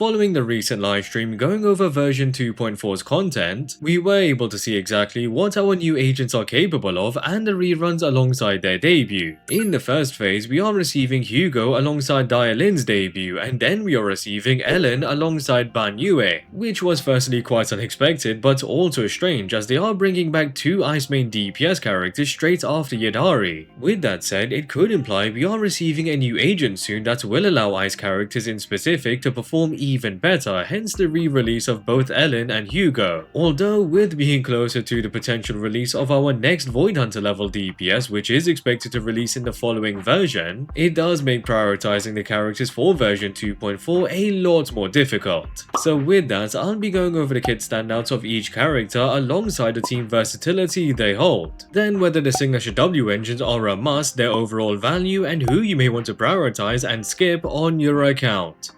Following the recent livestream going over version 2.4's content, we were able to see exactly what our new agents are capable of and the reruns alongside their debut. In the first phase, we are receiving Hugo alongside Dialin's debut, and then we are receiving Ellen alongside Banyue, which was firstly quite unexpected but also strange as they are bringing back two Ice main DPS characters straight after Yadari. With that said, it could imply we are receiving a new agent soon that will allow Ice characters in specific to perform even better, hence the re-release of both Ellen and Hugo. Although with being closer to the potential release of our next Void Hunter level DPS, which is expected to release in the following version, it does make prioritizing the characters for version 2.4 a lot more difficult. So with that, I'll be going over the kit standouts of each character alongside the team versatility they hold. Then whether the signature W engines are a must, their overall value, and who you may want to prioritize and skip on your account.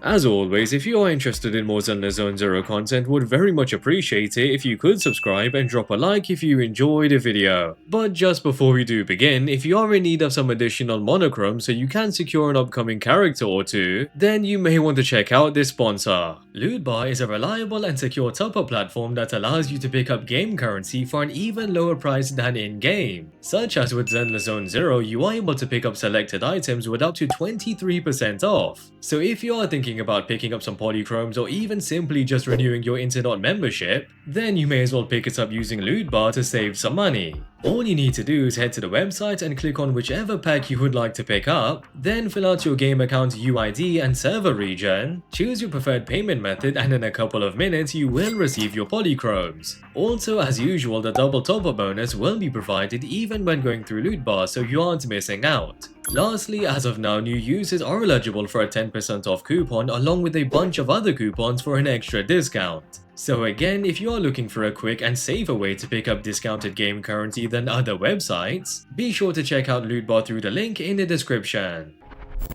As always, if you are interested in more ZenlessZoneZero content, would very much appreciate it if you could subscribe and drop a like if you enjoyed the video. But just before we do begin, if you are in need of some additional monochrome so you can secure an upcoming character or two, then you may want to check out this sponsor. Lootbar is a reliable and secure top-up platform that allows you to pick up game currency for an even lower price than in-game. Such as with ZenlessZoneZero, you are able to pick up selected items with up to 23% off. So if you are thinking about picking up some polychromes or even simply just renewing your Interdot membership, then you may as well pick it up using Lootbar to save some money. All you need to do is head to the website and click on whichever pack you would like to pick up, then fill out your game account UID and server region, choose your preferred payment method, and in a couple of minutes you will receive your polychromes. Also, as usual, the double top-up bonus will be provided even when going through Lootbar, so you aren't missing out. Lastly, as of now, new users are eligible for a 10% off coupon along with a bunch of other coupons for an extra discount. So again, if you are looking for a quick and safer way to pick up discounted game currency than other websites, be sure to check out Lootbar through the link in the description.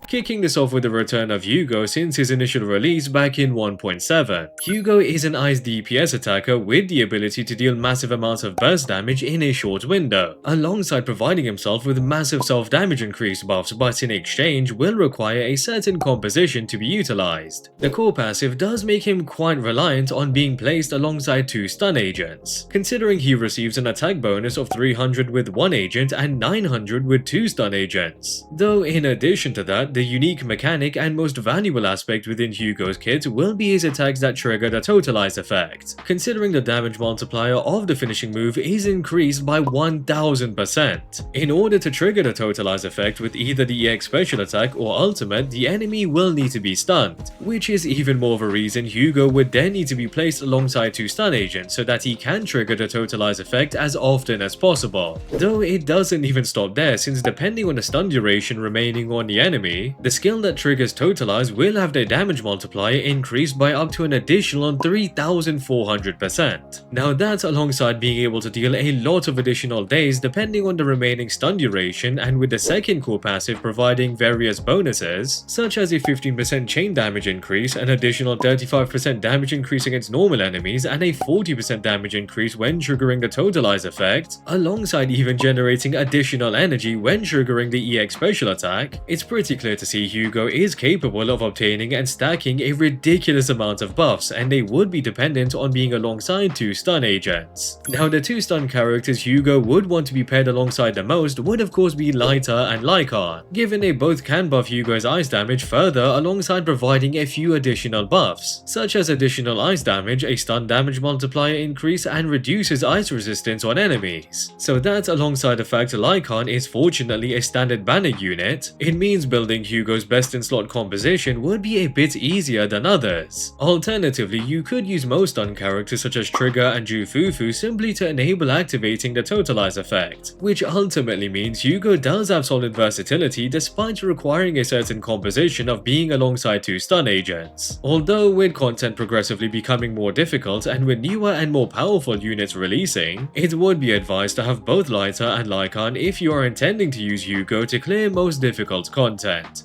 Kicking this off with the return of Hugo since his initial release back in 1.7. Hugo is an Ice DPS attacker with the ability to deal massive amounts of burst damage in a short window, alongside providing himself with massive self-damage increase buffs, but in exchange will require a certain composition to be utilized. The core passive does make him quite reliant on being placed alongside two stun agents, considering he receives an attack bonus of 300 with one agent and 900 with two stun agents. Though in addition to that, the unique mechanic and most valuable aspect within Hugo's kit will be his attacks that trigger the Totalize effect, considering the damage multiplier of the finishing move is increased by 1000%. In order to trigger the Totalize effect with either the EX special attack or ultimate, the enemy will need to be stunned, which is even more of a reason Hugo would then need to be placed alongside two stun agents so that he can trigger the Totalize effect as often as possible. Though it doesn't even stop there, since depending on the stun duration remaining on the enemy, the skill that triggers Totalize will have their damage multiplier increased by up to an additional 3400%. Now that's alongside being able to deal a lot of additional days depending on the remaining stun duration, and with the second core passive providing various bonuses, such as a 15% chain damage increase, an additional 35% damage increase against normal enemies, and a 40% damage increase when triggering the Totalize effect, alongside even generating additional energy when triggering the EX special attack. It's pretty clear to see Hugo is capable of obtaining and stacking a ridiculous amount of buffs, and they would be dependent on being alongside two stun agents. Now the two stun characters Hugo would want to be paired alongside the most would of course be Lighter and Lycan, given they both can buff Hugo's ice damage further alongside providing a few additional buffs, such as additional ice damage, a stun damage multiplier increase, and reduces ice resistance on enemies. So that alongside the fact Lycan is fortunately a standard banner unit, it means building Hugo's best in slot composition would be a bit easier than others. Alternatively, you could use most stun characters such as Trigger and Jufufu simply to enable activating the Totalize effect, which ultimately means Hugo does have solid versatility despite requiring a certain composition of being alongside two stun agents. Although with content progressively becoming more difficult and with newer and more powerful units releasing, it would be advised to have both Lighter and Lycan if you are intending to use Hugo to clear most difficult content.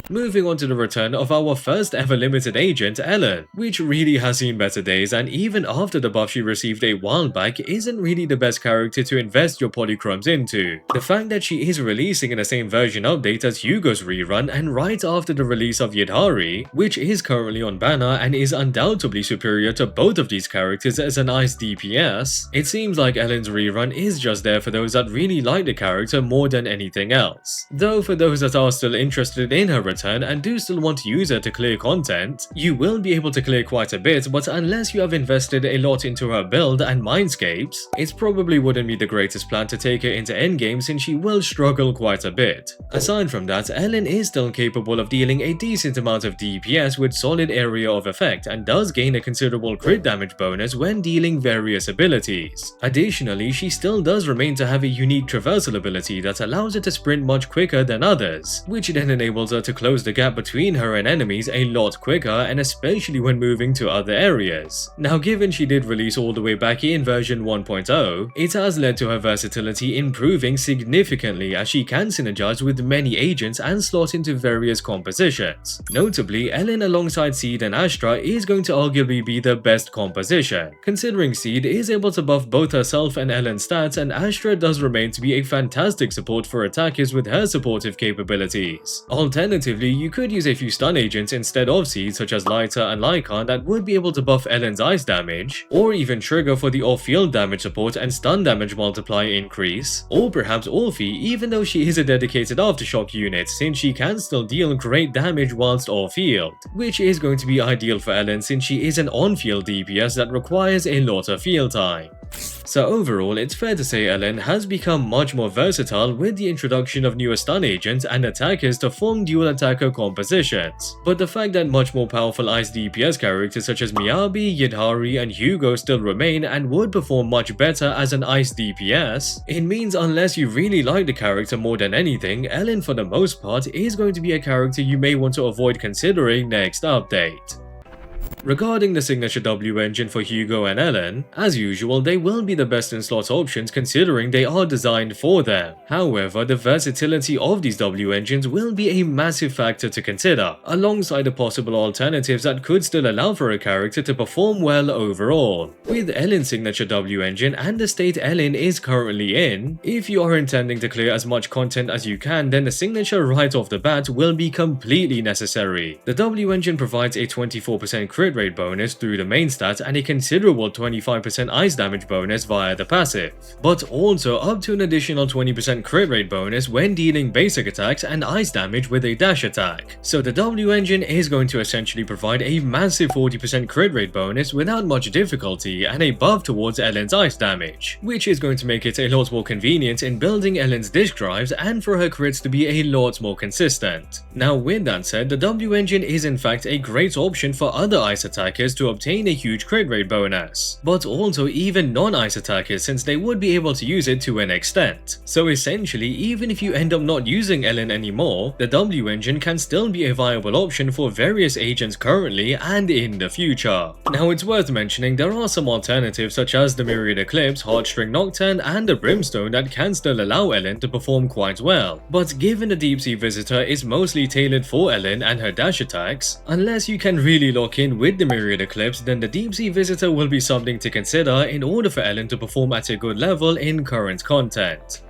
Moving on to the return of our first ever limited agent, Ellen, which really has seen better days, and even after the buff she received a while back, isn't really the best character to invest your polychromes into. The fact that she is releasing in the same version update as Hugo's rerun and right after the release of Yidhari, which is currently on banner and is undoubtedly superior to both of these characters as an ice DPS, it seems like Ellen's rerun is just there for those that really like the character more than anything else. Though for those that are still interested in her return and do still want to use her to clear content, you will be able to clear quite a bit, but unless you have invested a lot into her build and mindscapes, it probably wouldn't be the greatest plan to take her into endgame since she will struggle quite a bit. Aside from that, Ellen is still capable of dealing a decent amount of DPS with solid area of effect and does gain a considerable crit damage bonus when dealing various abilities. Additionally, she still does remain to have a unique traversal ability that allows her to sprint much quicker than others, which then enables her to close the gap between her and enemies a lot quicker, and especially when moving to other areas. Now, given she did release all the way back in version 1.0, it has led to her versatility improving significantly as she can synergize with many agents and slot into various compositions. Notably, Ellen alongside Seed and Astra is going to arguably be the best composition, considering Seed is able to buff both herself and Ellen's stats, and Astra does remain to be a fantastic support for attackers with her supportive capabilities. Alternatively, you could use a few stun agents instead of Seed such as Lighter and Lycan that would be able to buff Ellen's ice damage, or even trigger for the off-field damage support and stun damage multiplier increase, or perhaps Orphie, even though she is a dedicated aftershock unit since she can still deal great damage whilst off-field, which is going to be ideal for Ellen since she is an on-field DPS that requires a lot of field time. So overall, it's fair to say Ellen has become much more versatile with the introduction of newer stun agents and attackers to form dual attacker compositions. But the fact that much more powerful ice DPS characters such as Miyabi, Yidhari and Hugo still remain and would perform much better as an ice DPS, it means unless you really like the character more than anything, Ellen for the most part is going to be a character you may want to avoid considering next update. Regarding the signature W engine for Hugo and Ellen, as usual they will be the best in slot options considering they are designed for them. However, the versatility of these W engines will be a massive factor to consider, alongside the possible alternatives that could still allow for a character to perform well overall. With Ellen's signature W engine and the state Ellen is currently in, if you are intending to clear as much content as you can, then the signature right off the bat will be completely necessary. The W engine provides a 24% crit rate bonus through the main stat and a considerable 25% ice damage bonus via the passive, but also up to an additional 20% crit rate bonus when dealing basic attacks and ice damage with a dash attack. So the W engine is going to essentially provide a massive 40% crit rate bonus without much difficulty and a buff towards Ellen's ice damage, which is going to make it a lot more convenient in building Ellen's disk drives and for her crits to be a lot more consistent. Now with that said, the W engine is in fact a great option for other ice attackers to obtain a huge crit rate bonus, but also even non-ice attackers since they would be able to use it to an extent. So essentially, even if you end up not using Ellen anymore, the W engine can still be a viable option for various agents currently and in the future. Now it's worth mentioning there are some alternatives such as the Myriad Eclipse, Heartstring Nocturne and the Brimstone that can still allow Ellen to perform quite well, but given the Deep Sea Visitor is mostly tailored for Ellen and her dash attacks, unless you can really lock in with the Myriad Eclipse, then the Deep Sea Visitor will be something to consider in order for Ellen to perform at a good level in current content.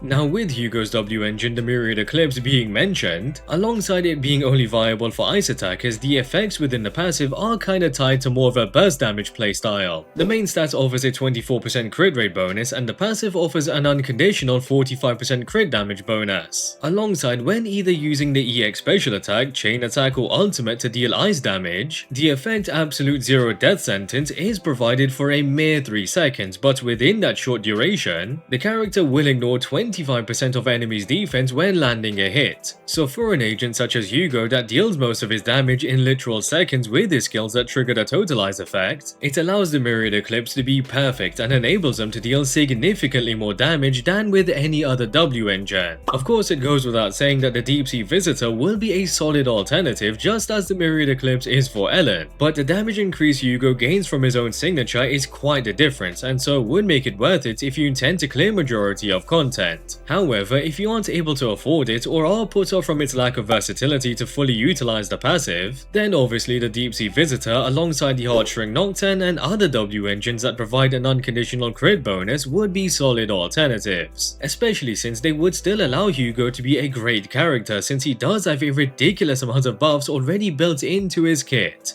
Now with Hugo's W engine, the Myriad Eclipse being mentioned, alongside it being only viable for ice attackers, the effects within the passive are kinda tied to more of a burst damage playstyle. The main stat offers a 24% crit rate bonus and the passive offers an unconditional 45% crit damage bonus. Alongside when either using the EX special attack, chain attack or ultimate to deal ice damage, the effect Absolute Zero Death Sentence is provided for a mere 3 seconds, but within that short duration, the character will ignore 25% of enemies' defense when landing a hit. So for an agent such as Hugo that deals most of his damage in literal seconds with his skills that trigger the totalize effect, it allows the Myriad Eclipse to be perfect and enables them to deal significantly more damage than with any other W engine. Of course, it goes without saying that the Deep Sea Visitor will be a solid alternative just as the Myriad Eclipse is for Ellen, but the damage increase Hugo gains from his own signature is quite the difference, and so would make it worth it if you intend to clear majority of content. yet. However, if you aren't able to afford it or are put off from its lack of versatility to fully utilize the passive, then obviously the Deep Sea Visitor alongside the Heartstring Nocturne and other W engines that provide an unconditional crit bonus would be solid alternatives, especially since they would still allow Hugo to be a great character since he does have a ridiculous amount of buffs already built into his kit.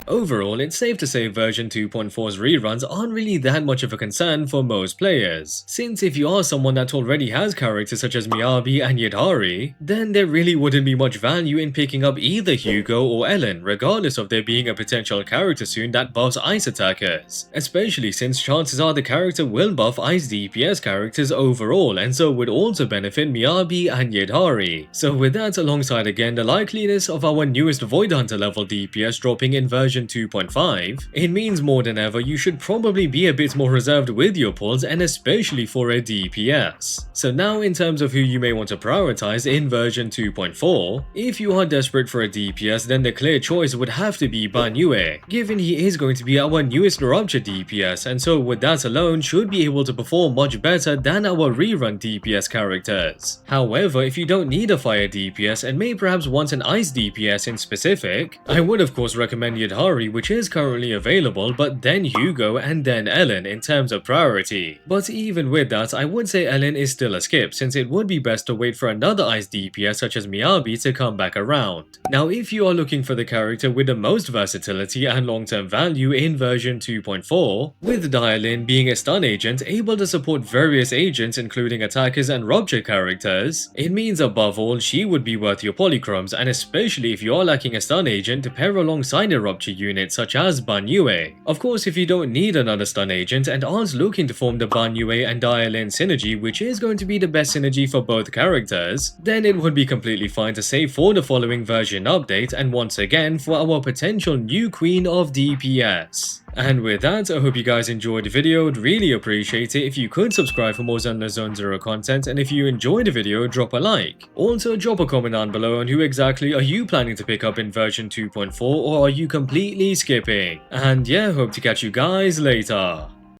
Overall, it's safe to say version 2.4's reruns aren't really that much of a concern for most players, since if you are someone that already has characters such as Miyabi and Yidari, then there really wouldn't be much value in picking up either Hugo or Ellen, regardless of there being a potential character soon that buffs ice attackers, especially since chances are the character will buff ice DPS characters overall and so would also benefit Miyabi and Yidari. So with that alongside again the likeliness of our newest Void Hunter level DPS dropping in version 2.5, it means more than ever you should probably be a bit more reserved with your pulls and especially for a DPS. So now in terms of who you may want to prioritize in version 2.4, if you are desperate for a DPS then the clear choice would have to be Banyue, given he is going to be our newest Rupture DPS and so with that alone should be able to perform much better than our rerun DPS characters. However, if you don't need a fire DPS and may perhaps want an ice DPS in specific, I would of course recommend Yidari, which is currently available, but then Hugo and then Ellen in terms of priority. But even with that, I would say Ellen is still a skip since it would be best to wait for another ice DPS such as Miyabi to come back around. Now if you are looking for the character with the most versatility and long-term value in version 2.4, with Dialin being a stun agent able to support various agents including attackers and rupture characters, it means above all she would be worth your polychromes, and especially if you are lacking a stun agent to pair alongside a rupture unit such as Banyue. Of course, if you don't need another stun agent and aren't looking to form the Banyue and Dialin synergy, which is going to be the best synergy for both characters, then it would be completely fine to save for the following version update and once again for our potential new queen of DPS. And with that, I hope you guys enjoyed the video. I'd really appreciate it if you could subscribe for more ZenlessZoneZero content, and if you enjoyed the video, drop a like. Also, drop a comment down below on who exactly are you planning to pick up in version 2.4, or are you completely skipping? And yeah, hope to catch you guys later.